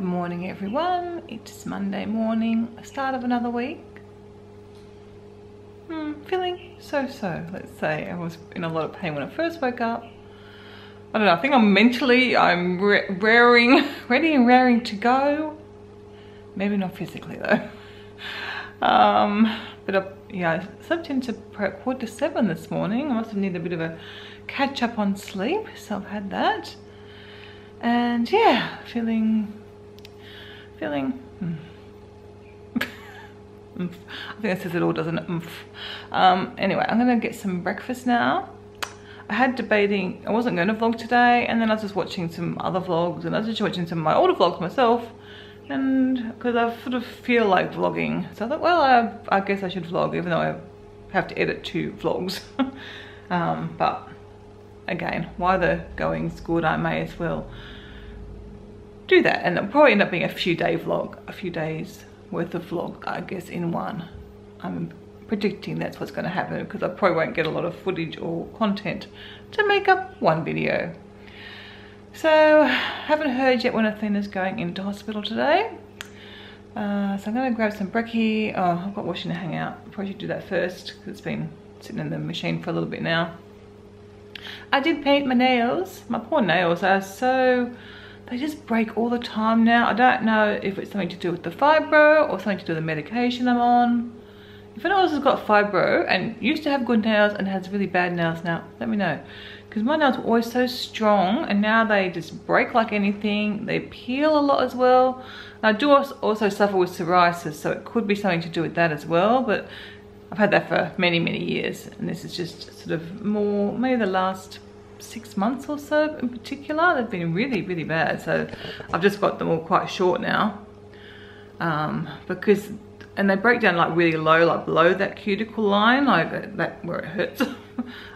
morning everyone, it's Monday morning, start of another week. Feeling so-so, let's say. I was in a lot of pain when I first woke up. I don't know, I think I'm ready and raring to go. Maybe not physically though. Yeah, I slept into 6:45 this morning. I must have needed a bit of a catch up on sleep, so I've had that. And yeah, feeling I think that says it all, doesn't it? Anyway, I'm gonna get some breakfast now. I had debating, I wasn't going to vlog today, and then I was just watching some other vlogs, and I was just watching some of my older vlogs myself, and because I sort of feel like vlogging, so I thought, well, I guess I should vlog, even though I have to edit 2 vlogs. But again, while the going's good, I may as well do that, and it'll probably end up being a few days worth of vlog, I guess, in one. I'm predicting that's what's going to happen, because I probably won't get a lot of footage or content to make up one video. So haven't heard yet when Athena's going into hospital today. So I'm going to grab some brekkie. Oh, I've got washing to hang out. Probably should do that first, because it's been sitting in the machine for a little bit now. I did paint my nails. My poor nails are so, they just break all the time now. I don't know if it's something to do with the fibro or something to do with the medication I'm on. If anyone else has got fibro and used to have good nails and has really bad nails now, let me know. Because my nails were always so strong, and now they just break like anything. They peel a lot as well. And I do also suffer with psoriasis, so it could be something to do with that as well. But I've had that for many, many years. And this is just sort of more, maybe the last 6 months or so in particular. They've been really, really bad. So I've just got them all quite short now. And they break down like really low, like below that cuticle line, like that where it hurts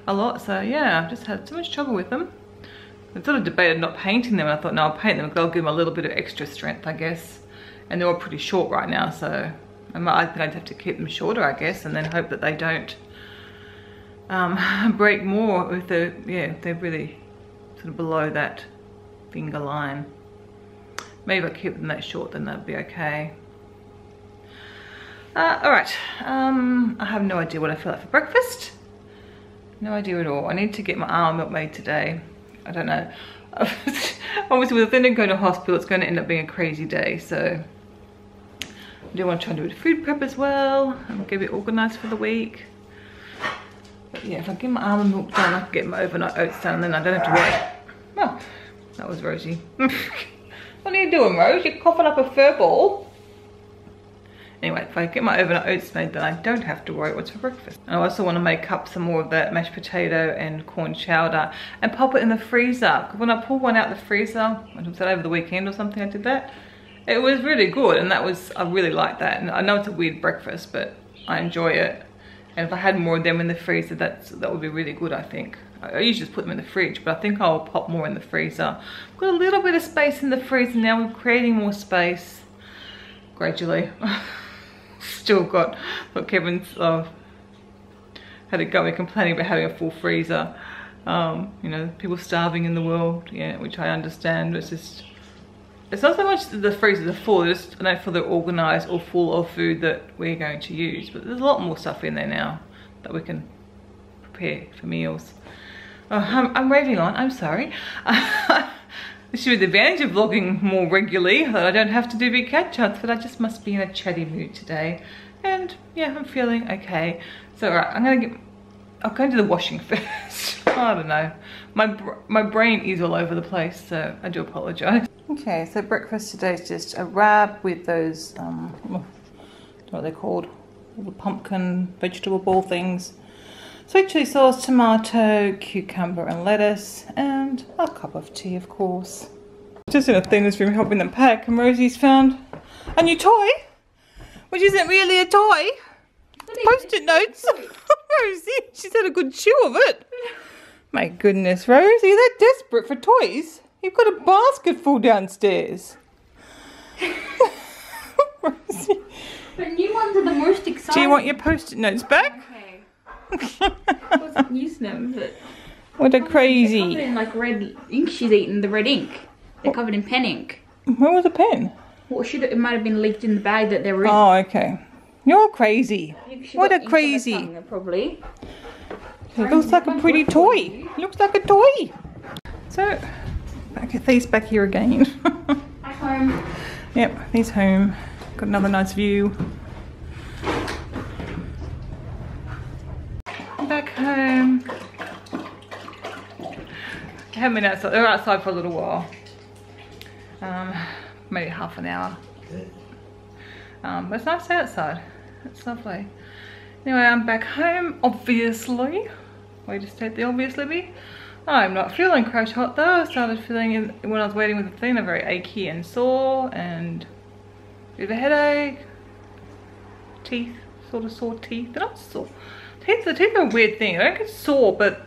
a lot. So yeah, I've just had so much trouble with them. I sort of debated not painting them, and I thought, no, I'll paint them because they'll give them a little bit of extra strength, I guess. And they're all pretty short right now, so I think I'd have to keep them shorter, I guess, and then hope that they don't break more if they're, yeah, they're really sort of below that finger line. Maybe if I keep them that short, then that'd be okay. Alright, I have no idea what I feel like for breakfast. No idea at all. I need to get my almond milk made today. I don't know. Obviously with Athena going to hospital, it's going to end up being a crazy day, so I do want to try and do a food prep as well and get it organised for the week. But yeah, if I get my almond milk done, I can get my overnight oats done, and then I don't have to wait. Oh, that was Rosie. What are you doing, Rose? You're coughing up a fur ball. Anyway, if I get my overnight oats made, then I don't have to worry what's for breakfast. And I also want to make up some more of that mashed potato and corn chowder and pop it in the freezer. Because when I pulled one out the freezer, was that over the weekend or something I did that? It was really good, and I really like that. And I know it's a weird breakfast, but I enjoy it. And if I had more of them in the freezer, that would be really good, I think. I usually just put them in the fridge, but I think I'll pop more in the freezer. I've got a little bit of space in the freezer now. We're creating more space gradually. Still got Kevin's had it going, complaining about having a full freezer. You know, people starving in the world, yeah, which I understand. But it's not so much that the freezers are full, I don't feel they're organised or full of food that we're going to use. But there's a lot more stuff in there now that we can prepare for meals. I'm raving on, I'm sorry. This should be the advantage of vlogging more regularly, that I don't have to do big catch-ups, but I just must be in a chatty mood today. And yeah, I'm feeling okay. So right, I'll go into the washing first. I don't know. My brain is all over the place, so I do apologise. Okay, so breakfast today is just a wrap with those, I don't know what they're called, little pumpkin vegetable ball things. Sweet chili sauce, tomato, cucumber and lettuce, and a cup of tea, of course. Just in Athena's room helping them pack, and Rosie's found a new toy, which isn't really a toy. Post-it notes. Rosie, she's had a good chew of it. My goodness, Rosie, you're that desperate for toys? You've got a basket full downstairs. Rosie. But new ones are the most exciting. Do you want your post-it notes back? I wasn't using them, but what a crazy. they're covered in like red ink. She's eaten the red ink. They're covered in pen ink. Where was the pen? Well, it might have been leaked in the bag that they were in. Oh, okay. You're crazy. What a crazy. Tongue, probably. It looks like a pretty toy. Looks like a toy. So, get these back here again. At home. Yep, these home. Got another nice view. Back home. I haven't been outside. They're outside for a little while. Maybe half an hour. But it's nice outside. It's lovely. Anyway, I'm back home, obviously. Way to state the obvious, Libby. I'm not feeling crash hot though. I started feeling it when I was waiting with Athena, very achy and sore and a bit of a headache. Teeth, sort of sore teeth. They're not sore. The teeth are a weird thing. They don't get sore, but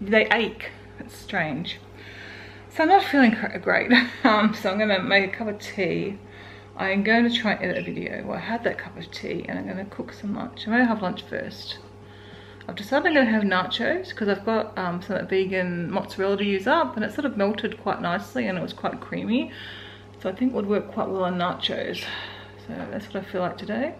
they ache. It's strange. So I'm not feeling great. So I'm going to make a cup of tea. I'm going to try and edit a video. Well, I had that cup of tea and I'm going to cook some lunch. I'm going to have lunch first. I've decided I'm going to have nachos because I've got some of that vegan mozzarella to use up, and it sort of melted quite nicely and it was quite creamy. So I think it would work quite well on nachos. So that's what I feel like today.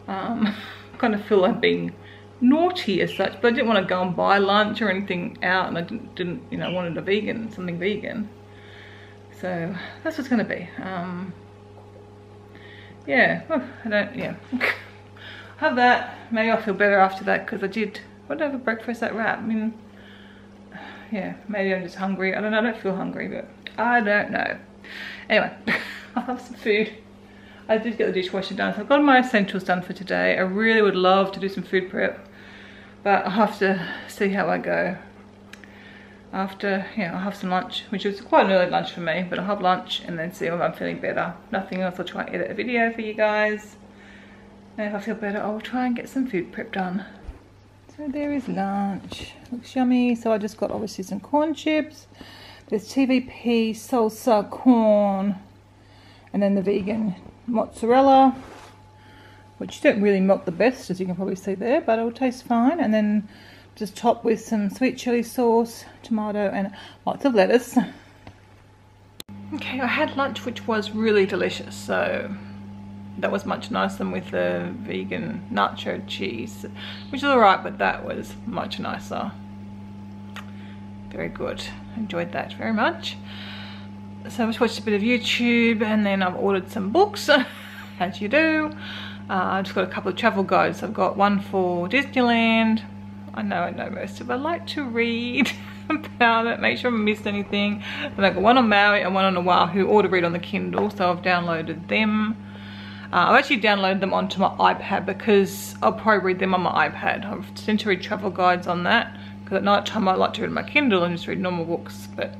I kind of feel like being naughty as such, but I didn't want to go and buy lunch or anything out, and I didn't you know, wanted a vegan, something vegan. So that's what's going to be. Yeah, well, I don't, yeah. Have that. Maybe I'll feel better after that because I did, what did I have for breakfast, that wrap? I mean, yeah, maybe I'm just hungry. I don't know, I don't feel hungry, but I don't know. Anyway, I'll have some food. I did get the dishwasher done, so I've got my essentials done for today. I really would love to do some food prep, but I'll have to see how I go. After, yeah, I'll have some lunch, which is quite an early lunch for me, but I'll have lunch and then see if I'm feeling better. Nothing else, I'll try and edit a video for you guys. And if I feel better, I'll try and get some food prep done. So there is lunch. Looks yummy. So I just got obviously some corn chips. There's TVP, salsa, corn, and then the vegan mozzarella, which don't really melt the best, as you can probably see there, but it'll taste fine. And then just top with some sweet chili sauce, tomato, and lots of lettuce. Okay, I had lunch, which was really delicious. So that was much nicer than with the vegan nacho cheese, which is alright, but that was much nicer. Very good. Enjoyed that very much. So I just watched a bit of YouTube, and then I've ordered some books, as you do. I've just got a couple of travel guides. I've got one for Disneyland. I know most of it. I like to read about it, make sure I haven't missed anything. And I've got one on Maui and one on Oahu, all to read on the Kindle, so I've downloaded them. I've actually downloaded them onto my iPad because I'll probably read them on my iPad. I've tend to read travel guides on that because at night time I like to read my Kindle and just read normal books, but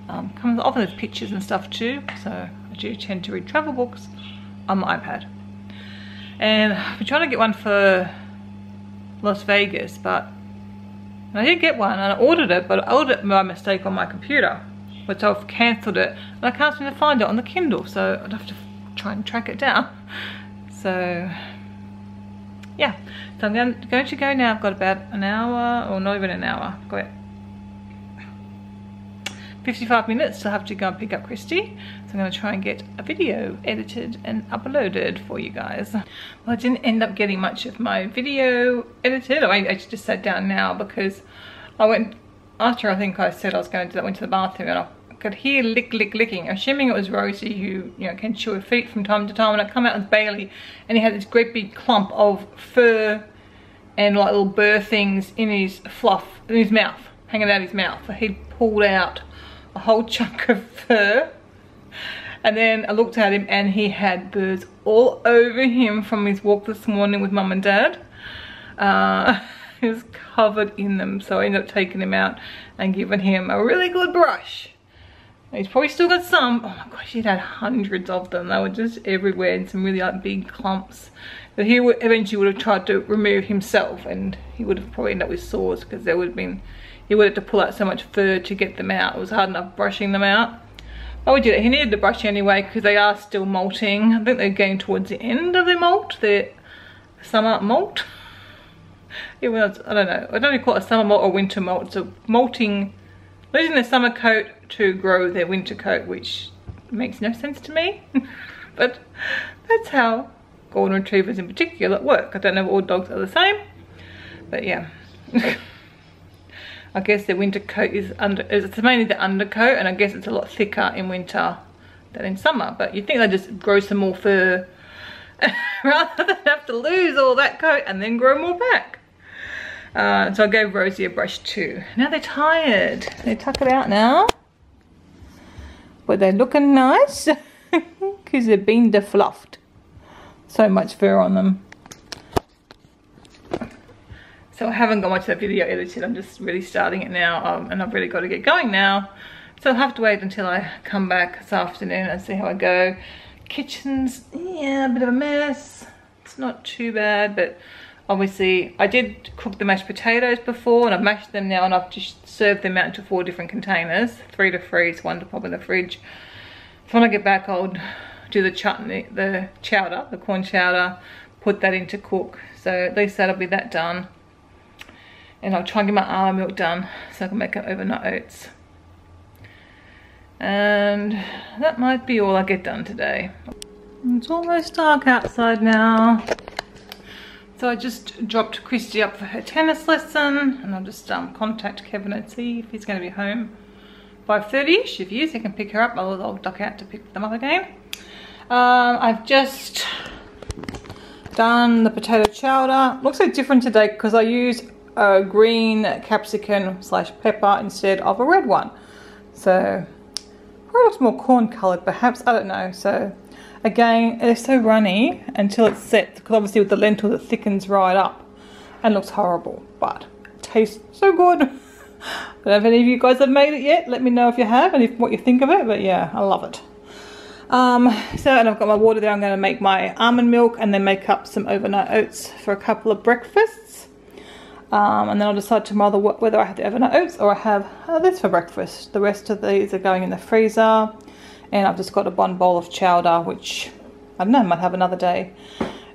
often there's pictures and stuff too, so I do tend to read travel books on my iPad. And I've been trying to get one for Las Vegas, but I did get one and I ordered it, but I ordered it by mistake on my computer, which I've cancelled it, and I can't seem to find it on the Kindle, so I'd have to try and track it down. So yeah, so I'm going to go now. I've got about an hour, or not even an hour, I've got 55 minutes to have to go and pick up Christy. So I'm going to try and get a video edited and uploaded for you guys. Well, I didn't end up getting much of my video edited. I just sat down now because I went, after I think I said I was going to do that, went to the bathroom and I could hear licking. Assuming it was Rosie, who, you know, can chew her feet from time to time, and I come out with Bailey and he had this great big clump of fur and like little burr things in his fluff, in his mouth, hanging out his mouth. So he'd pulled out a whole chunk of fur, and then I looked at him and he had burrs all over him from his walk this morning with Mum and Dad. He was covered in them, so I ended up taking him out and giving him a really good brush. He's probably still got some. Oh my gosh, he'd had hundreds of them. They were just everywhere in some really like big clumps. But he would eventually would have tried to remove himself, and he would have probably ended up with sores because there would have been, he would have to pull out so much fur to get them out. It was hard enough brushing them out. But we did it. He needed the brush anyway because they are still molting. I think they're getting towards the end of their molt, their summer molt. Even though I don't know. I don't even call it a summer molt or winter molt. It's a molting, losing their summer coat to grow their winter coat, which It makes no sense to me. But that's how golden retrievers in particular work. I don't know if all dogs are the same, but yeah. I guess their winter coat is it's mainly the undercoat, and I guess it's a lot thicker in winter than in summer. But you'd think they'd just grow some more fur rather than have to lose all that coat and then grow more back. So I gave Rosie a brush too. Now they're tired. They tuck it out now. But they're looking nice because they've been defluffed. So much fur on them. So I haven't got much of that video edited. I'm just really starting it now, and I've really got to get going now. So I'll have to wait until I come back this afternoon and see how I go. Kitchen's, yeah, a bit of a mess. It's not too bad, but obviously I did cook the mashed potatoes before, and I've mashed them now, and I've just served them out into 4 different containers, 3 to freeze, 1 to pop in the fridge. So when I get back, I'll do the chutney, the chowder, the corn chowder, put that in to cook. So at least that'll be that done. And I'll try and get my almond milk done so I can make it overnight oats. And that might be all I get done today. It's almost dark outside now. So I just dropped Christy up for her tennis lesson, and I'll just contact Kevin and see if he's going to be home 5:30ish. If he is, he can pick her up. I'll duck out to pick them up again. I've just done the potato chowder. Looks so different today because I use a green capsicum / pepper instead of a red one. So probably looks more corn coloured perhaps, I don't know. So again, they're so runny until it's set, because obviously with the lentils it thickens right up and looks horrible, but it tastes so good. I don't know if any of you guys have made it yet. Let me know if you have and what you think of it, but yeah, I love it. And I've got my water there. I'm going to make my almond milk and then make up some overnight oats for a couple of breakfasts. And then I'll decide tomorrow whether I have the overnight oats or I have this for breakfast. The rest of these are going in the freezer, and I've just got a one bowl of chowder, which I don't know, I might have another day.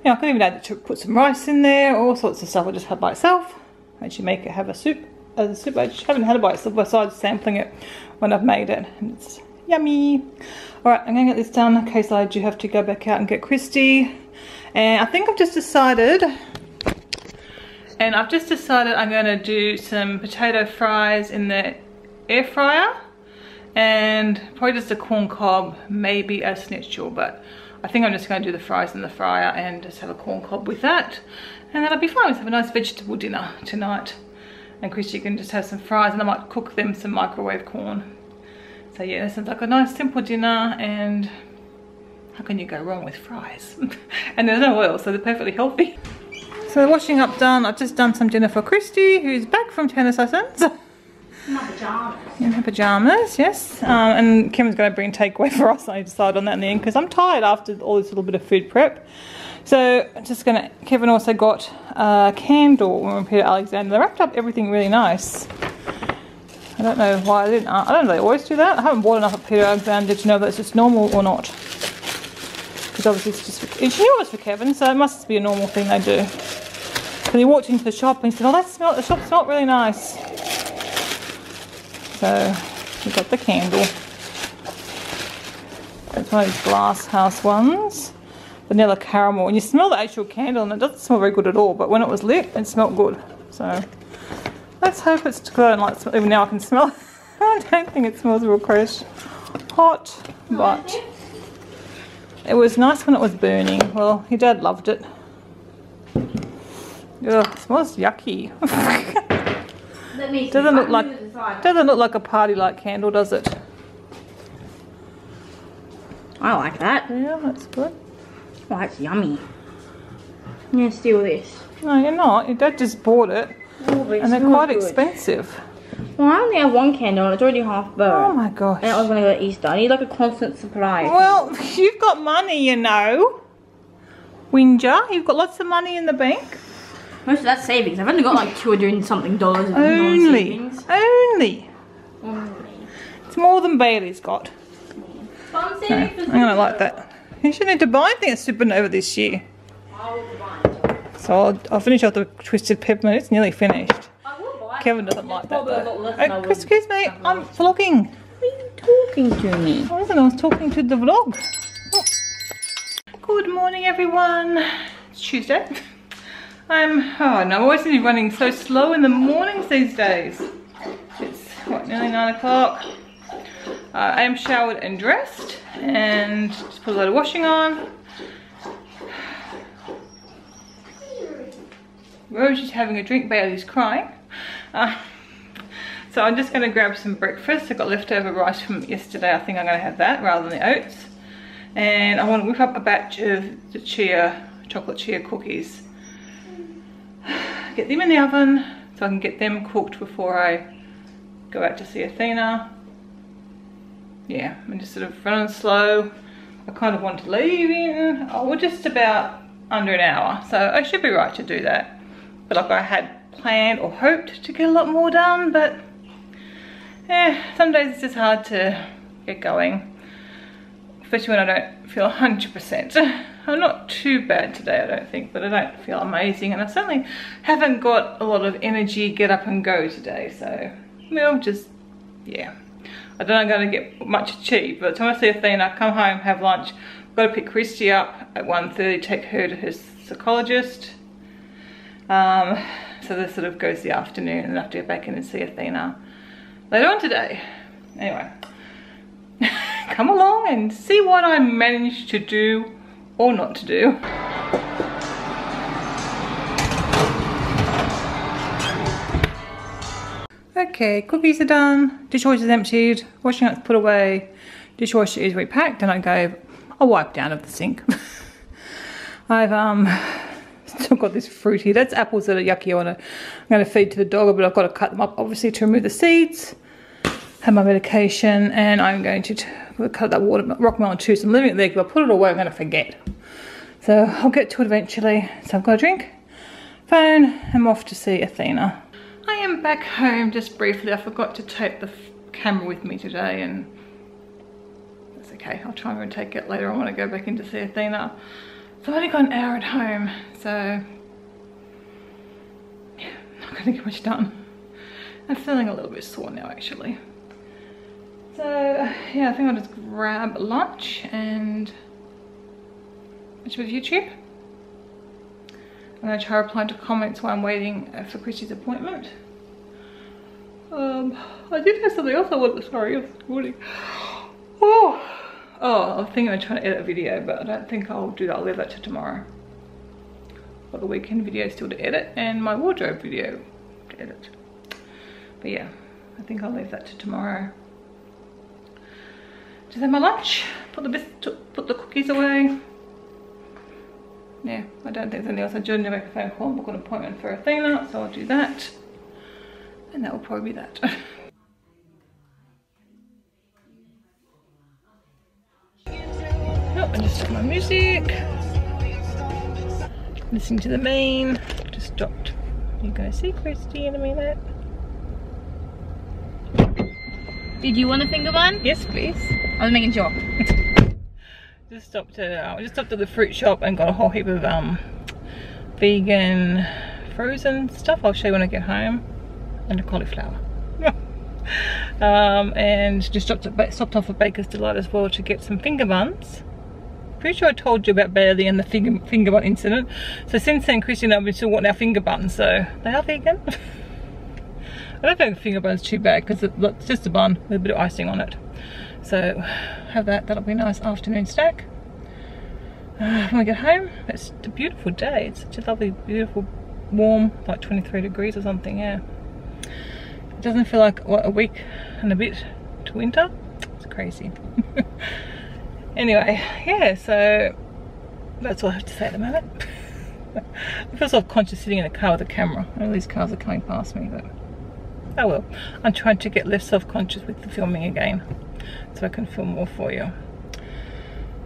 I could even add to put some rice in there, all sorts of stuff. I'll just have by itself. Actually make it have a soup as a soup. I just haven't had it by itself besides sampling it when I've made it, and it's yummy. Alright, I'm going to get this done in case I do have to go back out and get Christy. And I think I've just decided I'm going to do some potato fries in the air fryer, and probably just a corn cob, maybe a schnitzel, but I think I'm just going to do the fries in the fryer and just have a corn cob with that, and that'll be fine. Let's have a nice vegetable dinner tonight, and Christy can just have some fries, and I might cook them some microwave corn. So yeah, this sounds like a nice simple dinner, and how can you go wrong with fries? And there's no oil, so they're perfectly healthy. So the washing up done. I've just done some dinner for Christy, who's back from tennis lessons. In my pajamas. In her pajamas, yes. And Kevin's going to bring takeaway for us. I decided on that in the end because I'm tired after all this little bit of food prep. So I'm just going to, Kevin also got a candle when we put it at Alexander. They wrapped up everything really nice. I don't know why I didn't. I don't know, they always do that. I haven't bought enough at Peter Alexander to know that it's just normal or not. Because obviously it's just, she knew it was for Kevin, so it must be a normal thing they do. So he walked into the shop and he said, oh, the shop smelled really nice. So we got the candle. It's one of these glass house ones. Vanilla caramel. And you smell the actual candle and it doesn't smell very good at all, but when it was lit, it smelled good. So let's hope it's good. I don't like smell. Even now I can smell it. I don't think it smells real gross. Hot, but it was nice when it was burning. Well, your dad loved it. Ugh, it smells yucky. Doesn't look like a party-like candle, does it? I like that. Yeah, that's good. Oh, that's yummy. I'm gonna steal this. No, you're not. Your dad just bought it, and they're quite expensive. Well, I only have one candle and it's already half burned. Oh my gosh. And I was gonna go to Easter. I need like a constant supply. Well, you've got money, you know. Whinger, you've got lots of money in the bank. Most of that's savings. I've only got like $200-something in Only. It's more than Bailey's got. So I'm No, I'm gonna like that. You shouldn't need to buy anything at Supernova this year. So I'll finish off the twisted peppermint. It's nearly finished. Kevin doesn't like that though. Excuse me, I'm vlogging. talking to me? I wasn't, I was talking to the vlog. Oh. Good morning everyone. It's Tuesday. I'm always running so slow in the mornings these days. It's what, nearly 9 o'clock. I am showered and dressed and just put a load of washing on. Rose is having a drink, Bailey's crying. So I'm just going to grab some breakfast. I got leftover rice from yesterday. I think I'm going to have that rather than the oats. And I want to whip up a batch of the chocolate chia cookies. Get them in the oven so I can get them cooked before I go out to see Athena. Yeah, I'm just sort of running slow. I kind of want to leave in, we're just about under an hour. So I should be right to do that. But like I had planned or hoped to get a lot more done, but some days it's just hard to get going, especially when I don't feel 100%. I'm not too bad today, I don't think, but I don't feel amazing, and I certainly haven't got a lot of energy get up and go today. So well, just yeah, I don't know I'm going to get much achieved. But by the time I see Athena, come home, have lunch, I've got to pick Christy up at 1:30, take her to her psychologist. So this sort of goes the afternoon, and I have to get back in and see Athena later on today. Anyway, come along and see what I managed to do or not to do. Okay, cookies are done, dishwasher's emptied, washing out's put away, dishwasher is repacked, and I gave a wipe down of the sink. I've still got this fruit here. That's apples that are yucky. I'm going to feed to the dog, but I've got to cut them up obviously to remove the seeds. Have my medication, and I'm going to cut that rockmelon too. So I'm leaving it there because I'll put it away, I'm going to forget. So I'll get to it eventually. So I've got a drink, phone, I'm off to see Athena. I am back home just briefly. I forgot to take the camera with me today, and that's okay. I'll try and take it later on when I go back in to see Athena. So I've only got an hour at home, so yeah, not going to get much done. I'm feeling a little bit sore now actually. So yeah, I think I'll just grab lunch and watch a bit of YouTube. I'm going to try replying to comments while I'm waiting for Christy's appointment. I did have something else I wanted, sorry, I was recording. Oh, I think I'm trying to edit a video, but I don't think I'll do that. I'll leave that to tomorrow. Got the weekend video still to edit, and my wardrobe video to edit. But yeah, I think I'll leave that to tomorrow. Just have my lunch, put the cookies away. Yeah, I don't think there's anything else. I do need to make a phone call and book an appointment for Athena, so I'll do that. And that will probably be that. I just stopped my music. Listening to the main. Just stopped. You're gonna see Christy in a minute. Did you want a finger bun? Yes, please. I was making sure. Just stopped at the fruit shop and got a whole heap of vegan frozen stuff. I'll show you when I get home. And a cauliflower. And just stopped off at Baker's Delight as well to get some finger buns. Pretty sure I told you about Bailey and the finger bun incident. So since then, Christy and I have been still wanting our finger buns, so they are vegan. I don't think the finger bun's too bad because it's just a bun with a bit of icing on it. So have that, that'll be a nice afternoon snack. When we get home, it's a beautiful day. It's such a lovely, beautiful, warm, like 23 degrees or something, yeah. It doesn't feel like, what, a week and a bit to winter? It's crazy. Anyway, yeah, so that's all I have to say at the moment. I feel self-conscious sitting in a car with a camera. All these cars are coming past me, but oh well. I'm trying to get less self-conscious with the filming again, so I can film more for you.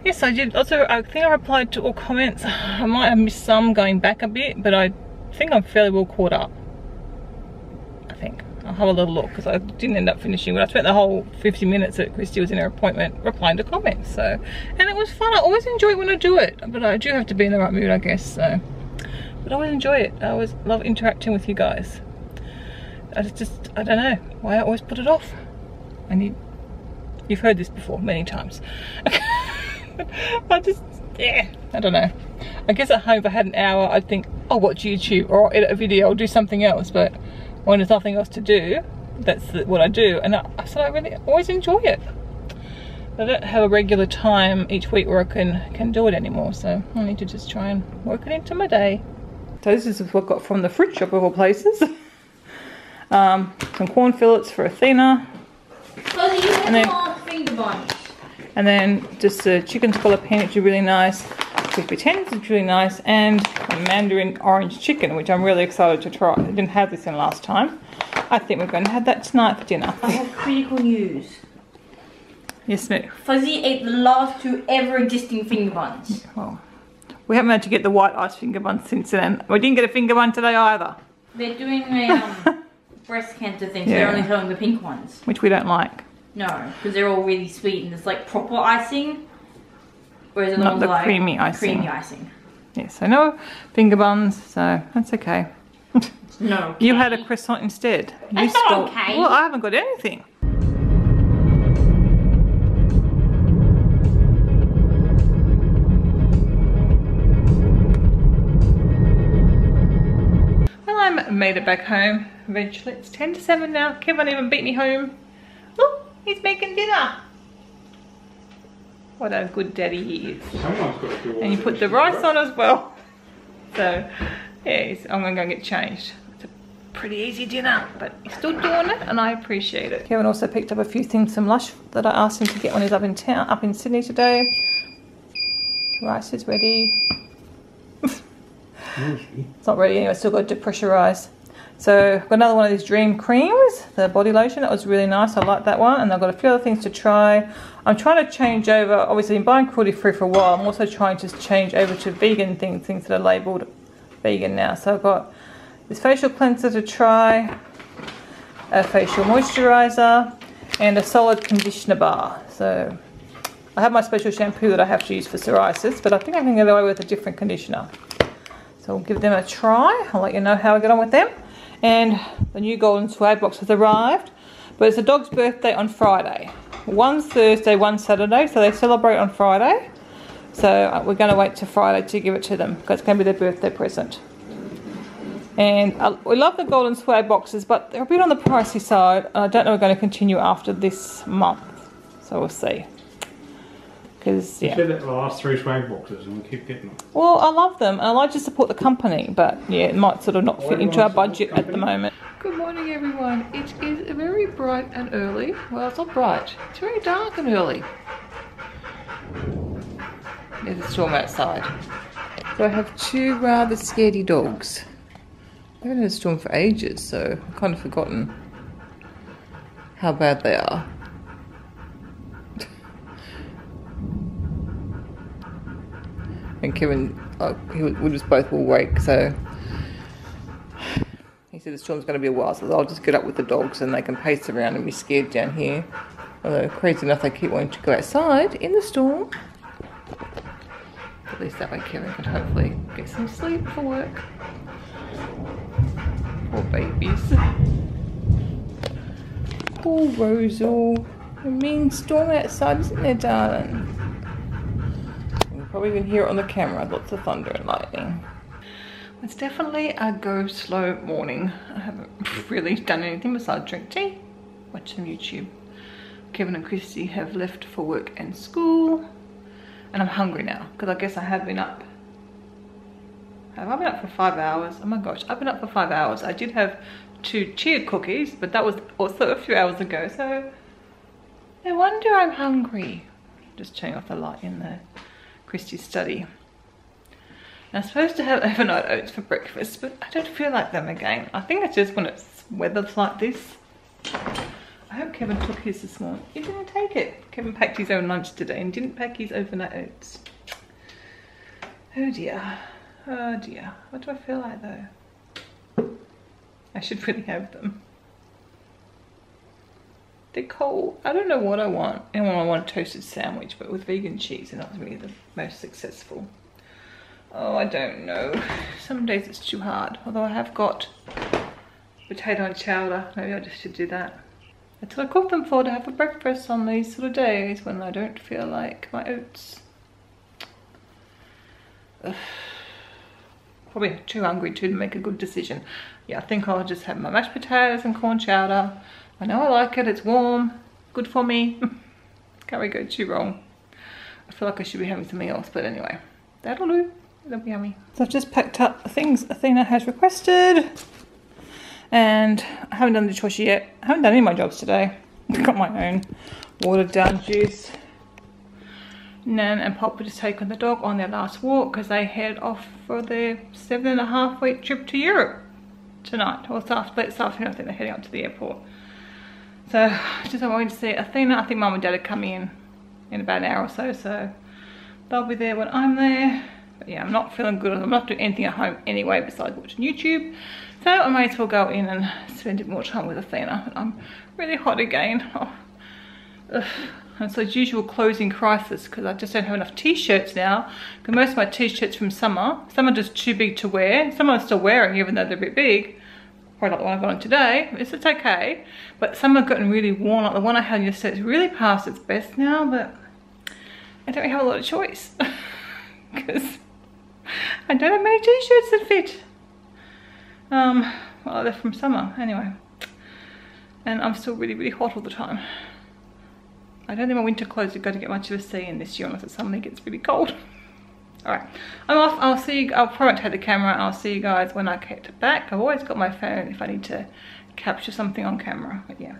Yes, I did. Also, I think I replied to all comments. I might have missed some going back a bit, but I think I'm fairly well caught up. I think. I'll have a little look because I didn't end up finishing, but I spent the whole 50 minutes that Christy was in her appointment replying to comments. So, and it was fun. I always enjoy it when I do it, but I do have to be in the right mood, I guess. So, but I always enjoy it. I always love interacting with you guys. I don't know why I always put it off. I need You've heard this before many times. I just, yeah, I don't know. I guess at home if I had an hour, I'd think, I'll watch YouTube or I'll edit a video, I'll do something else. But when there's nothing else to do, that's what I do. And so I really always enjoy it. I don't have a regular time each week where I can do it anymore. So I need to just try and work it into my day. So this is what I got from the fruit shop of all places. Some corn fillets for Athena. And then just the chicken scallopine, which is really nice. Crispy tenders, which is really nice. And a mandarin orange chicken, which I'm really excited to try. I didn't have this in last time. I think we're going to have that tonight for dinner. I have critical news. Yes, Nick. Fuzzy ate the last 2 ever existing finger buns. Well, we haven't managed to get the white ice finger buns since then. We didn't get a finger bun today either. They're doing a breast cancer thing, so they're only selling the pink ones. Which we don't like. No, because they're all really sweet and it's like proper icing. Whereas the ones the like creamy icing. Creamy icing. Yes, so no finger buns, so that's okay. No. You had a croissant instead. That's not okay. Well, I haven't got anything. Well, I made it back home eventually. It's 10 to 7 now. Kevin even beat me home. Look, he's making dinner. What a good daddy he is. Someone's got to do And you put the rice on as well. So, yes, I'm going to go get changed. It's a pretty easy dinner, but he's still doing it and I appreciate it. Kevin also picked up a few things from Lush that I asked him to get when he's up in town, up in Sydney today. Rice is ready. It's not ready anyway, still got to depressurize. So I've got another one of these Dream Creams, the body lotion. That was really nice. I like that one. And I've got a few other things to try. I'm trying to change over. Obviously, I've been buying cruelty-free for a while. I'm also trying to change over to vegan things that are labelled vegan now. So I've got this facial cleanser to try, a facial moisturiser, and a solid conditioner bar. So I have my special shampoo that I have to use for psoriasis, but I think I can get away with a different conditioner. So I'll give them a try. I'll let you know how I get on with them. And the new golden swag box has arrived, but it's the dog's birthday on Friday. One's Thursday, one's Saturday, so they celebrate on Friday. So we're going to wait till Friday to give it to them because it's going to be their birthday present. And we love the golden swag boxes, but they're a bit on the pricey side. And I don't know if we're going to continue after this month, so we'll see. Because You said that the last 3 swag boxes and we keep getting them. Well, I love them and I like to support the company, but yeah, it might sort of not fit into our budget at the moment. Good morning, everyone. It is very bright and early. Well, it's not bright. It's very dark and early. There's a storm outside. So I have 2 rather scaredy dogs. I haven't had a storm for ages, so I've kind of forgotten how bad they are. And Kevin, we just both awake, so he said the storm's going to be a while, so I'll just get up with the dogs and they can pace around and be scared down here. Although, crazy enough, they keep wanting to go outside in the storm. At least that way Kevin can hopefully get some sleep for work. Poor babies. Poor Rosal. A mean storm outside, isn't there, darling? Probably can hear it on the camera, lots of thunder and lightning. It's definitely a go slow morning. I haven't really done anything besides drink tea, watch some YouTube. Kevin and Christy have left for work and school, and I'm hungry now because I guess I have been up. Have I been up for 5 hours? Oh my gosh, I've been up for 5 hours. I did have 2 chia cookies, but that was also a few hours ago, so no wonder I'm hungry. Just turning off the light in there. Christy's study. And I'm supposed to have overnight oats for breakfast, but I don't feel like them again. I think it's just when it's weather's like this. I hope Kevin took his this morning. He didn't take it. Kevin packed his own lunch today and didn't pack his overnight oats. Oh dear. Oh dear. What do I feel like though? I should really have them. They're cold. I don't know what I want. I want a toasted sandwich, but with vegan cheese, and that's really the most successful. Oh, I don't know. Some days it's too hard. Although I have got potato and chowder. Maybe I just should do that. That's what I cook them for, to have for breakfast on these sort of days when I don't feel like my oats. Ugh. Probably too hungry to make a good decision. Yeah, I think I'll just have my mashed potatoes and corn chowder. I know I like it, it's warm, good for me. Can't really go too wrong. I feel like I should be having something else, but anyway, that'll do. That'll be yummy. So I've just packed up the things Athena has requested. And I haven't done the dishwasher yet. I haven't done any of my jobs today. I've got my own watered down juice. Nan and Pop will just taken the dog on their last walk because they head off for their 7.5-week trip to Europe tonight. Or this afternoon, I think they're heading up to the airport. So just I'm going to see Athena. I think Mum and Dad are coming in about an hour or so. So they'll be there when I'm there. But yeah, I'm not feeling good. I'm not doing anything at home anyway besides watching YouTube. So I may as well go in and spend a bit more time with Athena. But I'm really hot again. Oh. Ugh. And so it's usual closing crisis because I just don't have enough t-shirts now. Because most of my t-shirts from summer, some are just too big to wear. Some I'm still wearing even though they're a bit big. Probably like the one I've got on today. It's okay. But some have gotten really worn. Like the one I had yesterday is really past its best now. But I don't really have a lot of choice. Because I don't have many t-shirts that fit. Well, they're from summer anyway. And I'm still really, really hot all the time. I don't think my winter clothes are going to get much of a see in this year unless it suddenly gets really cold. Alright, I'm off. I'll see you. I'll probably take the camera. I'll see you guys when I get back. I've always got my phone if I need to capture something on camera. But yeah.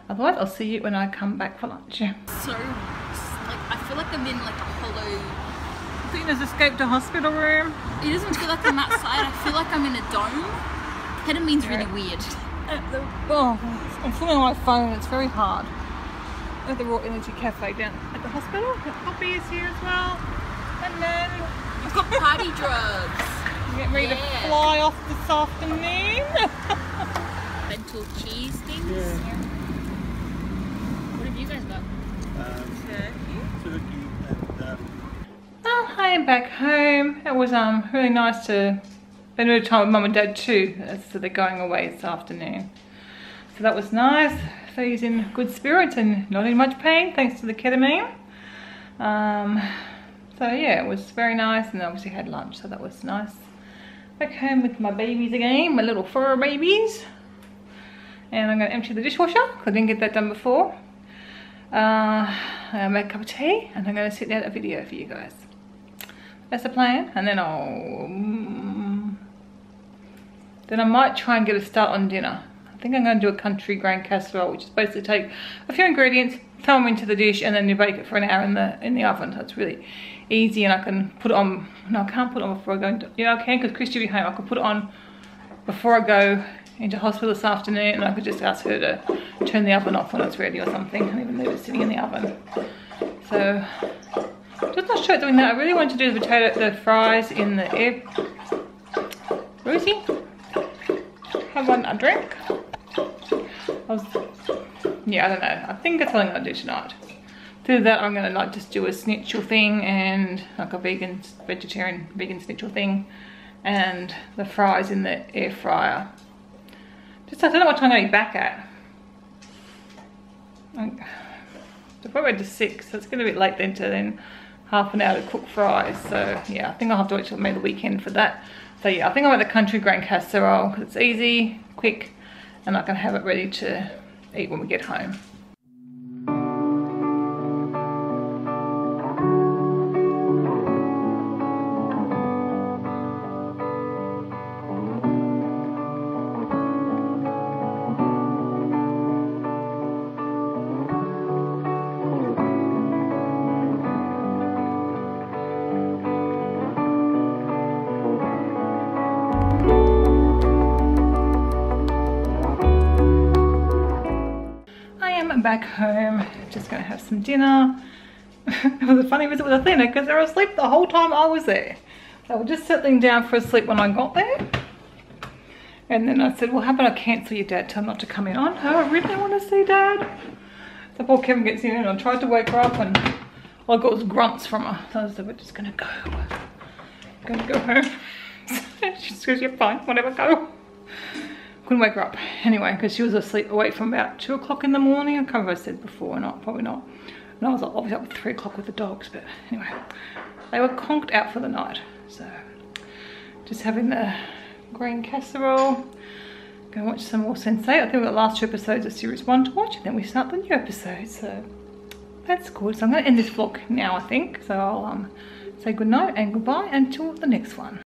Otherwise, I'll see you when I come back for lunch. So, like, I feel like I'm in like a hollow... Athena's escaped a hospital room. It doesn't feel like I'm outside. I feel like I'm in a dome. Ketamine's really weird. I'm filming on my phone. It's very hard. At the Raw Energy Cafe down at the hospital. Poppy is here as well. And then You've got party drugs. I'm getting ready to fly off this afternoon. Lentil cheese things. Yeah. What have you guys got? Turkey and Oh, I am back home. It was really nice to spend a bit of time with Mum and Dad too. So they're going away this afternoon. So that was nice. So he's in good spirits and not in much pain thanks to the ketamine. So yeah, it was very nice, and obviously had lunch, so that was nice. Back home with my babies again, my little fur babies. And I'm going to empty the dishwasher because I didn't get that done before. I'll make a cup of tea and I'm going to sit down a video for you guys. That's the plan, and then I might try and get a start on dinner. I think I'm going to do a country grain casserole, which is basically take a few ingredients, throw them into the dish, and then you bake it for an hour in the oven. So it's really easy, and I can put it on. No, I can't put it on before I go into. Yeah, I can because Christy will be home. I could put it on before I go into hospital this afternoon, and I could just ask her to turn the oven off when it's ready or something, and even leave it sitting in the oven. So just not sure doing that. I really wanted to do the fries in the air. Rosie, have a drink. Yeah, I don't know. I think that's what I'm gonna do tonight. Do that, I'm gonna like just do a schnitzel thing and like a vegan schnitzel thing, and the fries in the air fryer. Just I don't know what time I'm gonna be back at. They're probably to 6, so it's gonna be late then to then half an hour to cook fries. So yeah, I think I'll have to wait till maybe the weekend for that. So yeah, I think I want the country grain casserole because it's easy, quick, and I can have it ready to eat when we get home. Back home, just gonna have some dinner. It was a funny visit with Athena because they were asleep the whole time I was there. They were just settling down for a sleep when I got there, and then I said, well, how about I cancel your dad, tell him not to come in. Oh no, I really want to see Dad. So poor Kevin gets in and I tried to wake her up, and all I got was grunts from her. So I said, we're just gonna go home. She goes, you're fine, whatever, go. couldn't wake her up anyway, because she was awake from about 2 o'clock in the morning. I can't remember if I said before or not, probably not. And I was obviously up at 3 o'clock with the dogs, but anyway, they were conked out for the night. So just having the green casserole. Go watch some more Sensei. I think we've got the last 2 episodes of series 1 to watch, and then we start the new episode, so that's good. So I'm going to end this vlog now, I think. So I'll say goodnight and goodbye until the next one.